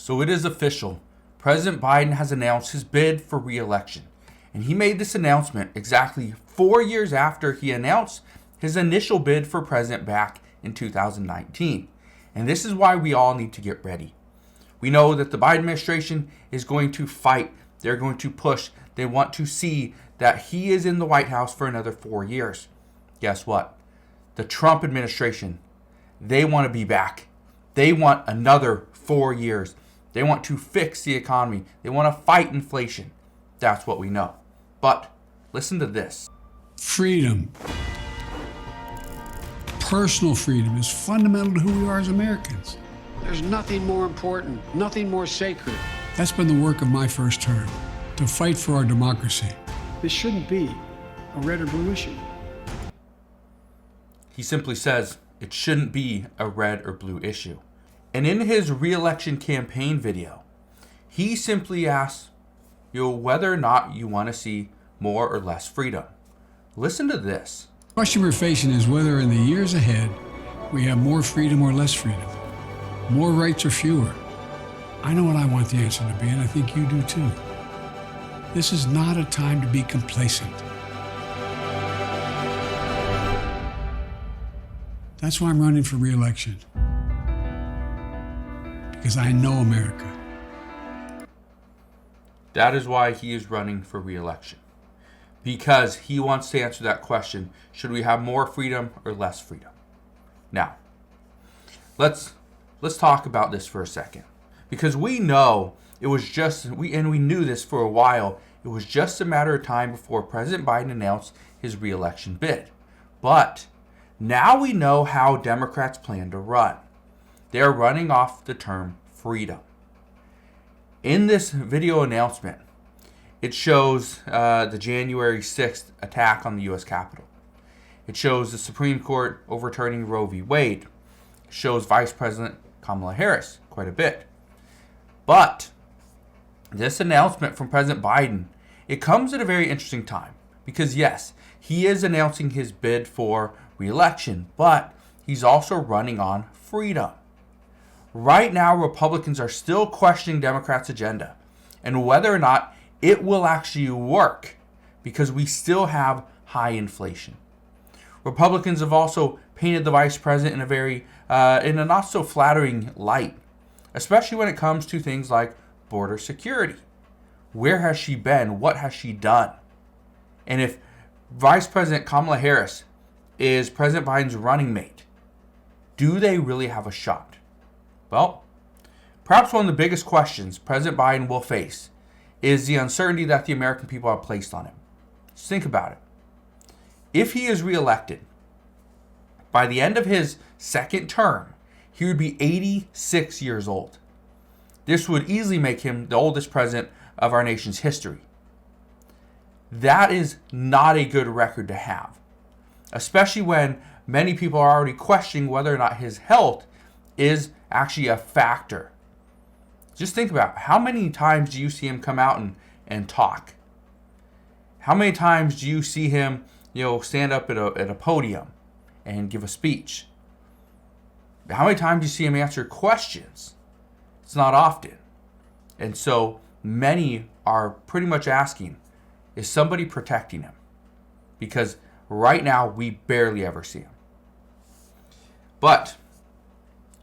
So it is official. President Biden has announced his bid for re-election. And he made this announcement exactly 4 years after he announced his initial bid for president back in 2019. And this is why we all need to get ready. We know that the Biden administration is going to fight. They're going to push. They want to see that he is in the White House for another 4 years. Guess what? The Trump administration, they want to be back. They want another 4 years. They want to fix the economy. They want to fight inflation. That's what we know. But listen to this. Freedom. Personal freedom is fundamental to who we are as Americans. There's nothing more important, nothing more sacred. That's been the work of my first term, to fight for our democracy. This shouldn't be a red or blue issue. He simply says it shouldn't be a red or blue issue. And in his re-election campaign video, he simply asks whether or not you want to see more or less freedom. Listen to this. The question we're facing is whether in the years ahead we have more freedom or less freedom, more rights or fewer. I know what I want the answer to be, and I think you do too. This is not a time to be complacent. That's why I'm running for re-election. Because I know America. That is why he is running for re-election. Because he wants to answer that question, should we have more freedom or less freedom? Now, let's talk about this for a second. Because we know it was we knew this for a while, it was just a matter of time before President Biden announced his re-election bid. But now we know how Democrats plan to run. They're running off the term freedom. In this video announcement, it shows the January 6th attack on the U.S. Capitol. It shows the Supreme Court overturning Roe v. Wade. It shows Vice President Kamala Harris quite a bit. But this announcement from President Biden, it comes at a very interesting time. Because yes, he is announcing his bid for re-election, but he's also running on freedom. Right now, Republicans are still questioning Democrats' agenda and whether or not it will actually work because we still have high inflation. Republicans have also painted the vice president in a not so flattering light, especially when it comes to things like border security. Where has she been? What has she done? And if Vice President Kamala Harris is President Biden's running mate, do they really have a shot? Well, perhaps one of the biggest questions President Biden will face is the uncertainty that the American people have placed on him. Just think about it. If he is reelected, by the end of his second term, he would be 86 years old. This would easily make him the oldest president of our nation's history. That is not a good record to have, especially when many people are already questioning whether or not his health is actually a factor. Just think about how many times do you see him come out and talk? How many times do you see him, stand up at a podium and give a speech? How many times do you see him answer questions? It's not often. And so many are pretty much asking, is somebody protecting him? Because right now we barely ever see him. But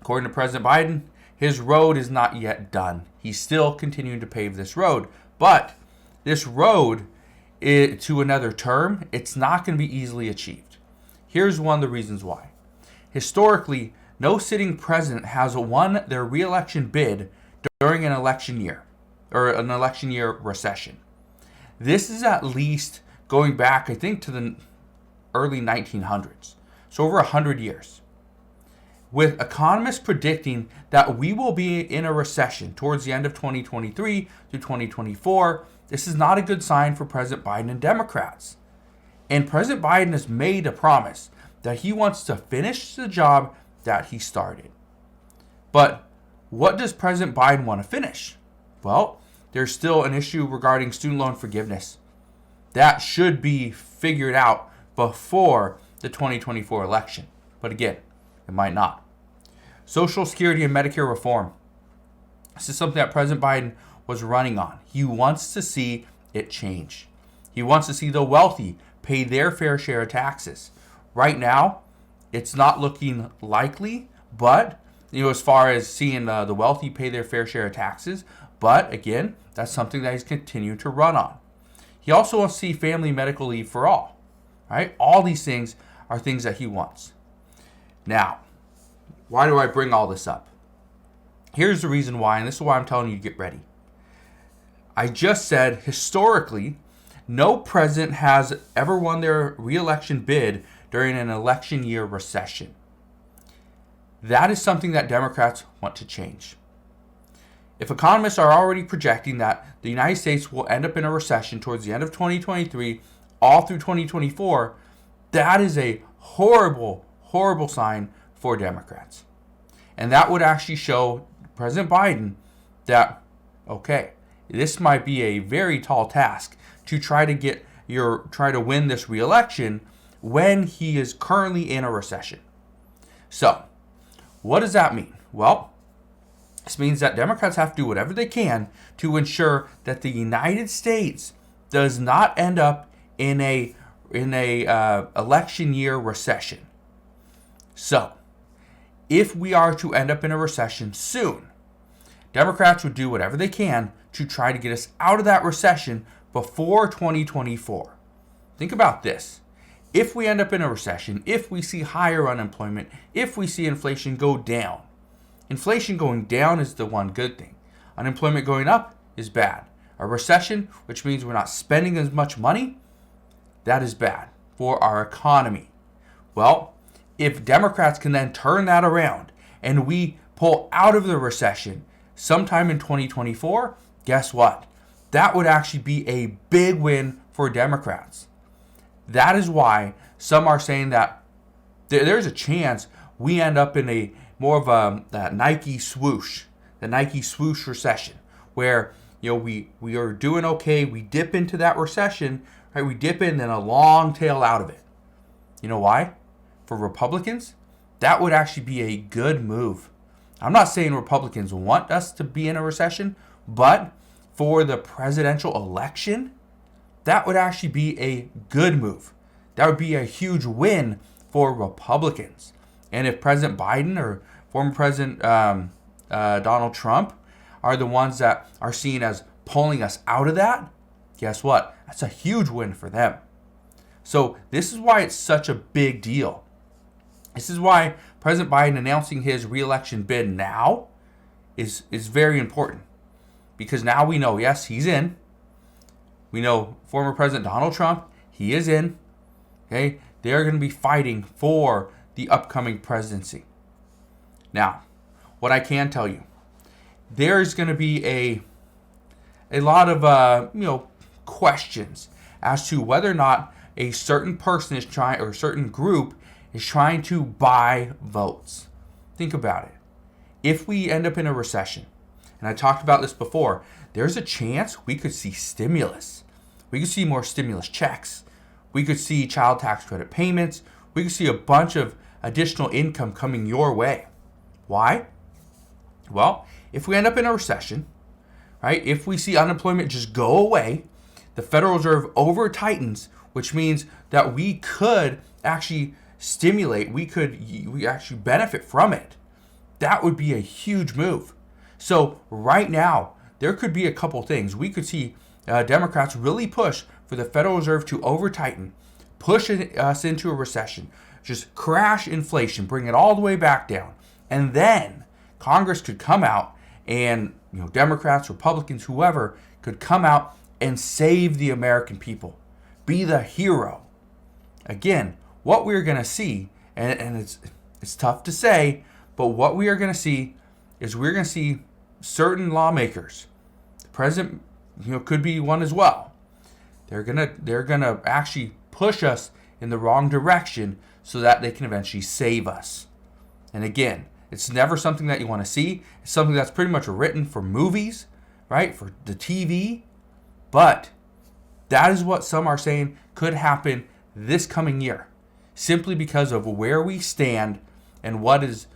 according to President Biden, his road is not yet done. He's still continuing to pave this road. But this road to another term, it's not going to be easily achieved. Here's one of the reasons why. Historically, no sitting president has won their re-election bid during an election year or an election year recession. This is at least going back, I think, to the early 1900s. So over 100 years. With economists predicting that we will be in a recession towards the end of 2023 to 2024, this is not a good sign for President Biden and Democrats. And President Biden has made a promise that he wants to finish the job that he started. But what does President Biden want to finish? Well, there's still an issue regarding student loan forgiveness. That should be figured out before the 2024 election. But again, it might not. Social Security and Medicare reform. This is something that President Biden was running on. He wants to see it change. He wants to see the wealthy pay their fair share of taxes. Right now, it's not looking likely, but as far as seeing the wealthy pay their fair share of taxes, but again, that's something that he's continued to run on. He also wants to see family medical leave for all, right? All these things are things that he wants. Now, why do I bring all this up? Here's the reason why, and this is why I'm telling you to get ready. I just said, historically, no president has ever won their re-election bid during an election year recession. That is something that Democrats want to change. If economists are already projecting that the United States will end up in a recession towards the end of 2023, all through 2024, that is a horrible, horrible sign for Democrats. And that would actually show President Biden that, okay, this might be a very tall task to try to win this re-election when he is currently in a recession. So, what does that mean? Well, this means that Democrats have to do whatever they can to ensure that the United States does not end up in a election year recession. So, if we are to end up in a recession soon, Democrats would do whatever they can to try to get us out of that recession before 2024. Think about this. If we end up in a recession, if we see higher unemployment, if we see inflation go down, inflation going down is the one good thing. Unemployment going up is bad. A recession, which means we're not spending as much money, that is bad for our economy. Well, if Democrats can then turn that around and we pull out of the recession sometime in 2024, guess what? That would actually be a big win for Democrats. That is why some are saying that there's a chance we end up in a more of a Nike swoosh, the Nike swoosh recession, where we are doing okay, we dip into that recession, right? We dip in, then a long tail out of it. You know why? For Republicans, that would actually be a good move. I'm not saying Republicans want us to be in a recession, but for the presidential election, that would actually be a good move. That would be a huge win for Republicans. And if President Biden or former President Donald Trump are the ones that are seen as pulling us out of that, guess what? That's a huge win for them. So this is why it's such a big deal. This is why President Biden announcing his re-election bid now is very important. Because now we know, yes, he's in. We know former President Donald Trump, he is in. Okay, they're going to be fighting for the upcoming presidency. Now, what I can tell you, there's going to be a lot of questions as to whether or not a certain person is trying, or a certain group is trying to buy votes. Think about it. If we end up in a recession, and I talked about this before, there's a chance we could see stimulus. We could see more stimulus checks. We could see child tax credit payments. We could see a bunch of additional income coming your way. Why? Well, if we end up in a recession, right? If we see unemployment just go away, the Federal Reserve over tightens, which means that we could actually stimulate, we actually benefit from it. That would be a huge move. So right now, there could be a couple things. We could see Democrats really push for the Federal Reserve to over tighten, push us into a recession, just crash inflation, bring it all the way back down. And then Congress could come out and Democrats, Republicans, whoever could come out and save the American people. Be the hero. Again, what we're going to see, and it's tough to say, but what we are going to see is we're going to see certain lawmakers, the president could be one as well. They're gonna actually push us in the wrong direction so that they can eventually save us. And again, it's never something that you want to see. It's something that's pretty much written for movies, right? For the TV. But that is what some are saying could happen this coming year, simply because of where we stand and what is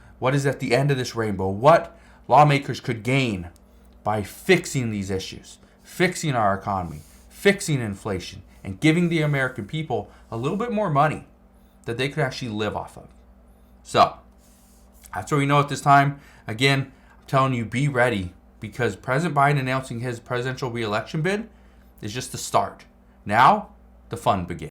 at the end of this rainbow, what lawmakers could gain by fixing these issues, fixing our economy, fixing inflation, and giving the American people a little bit more money that they could actually live off of. So, that's what we know at this time. Again, I'm telling you, be ready, because President Biden announcing his presidential re-election bid is just the start. Now, the fun begins.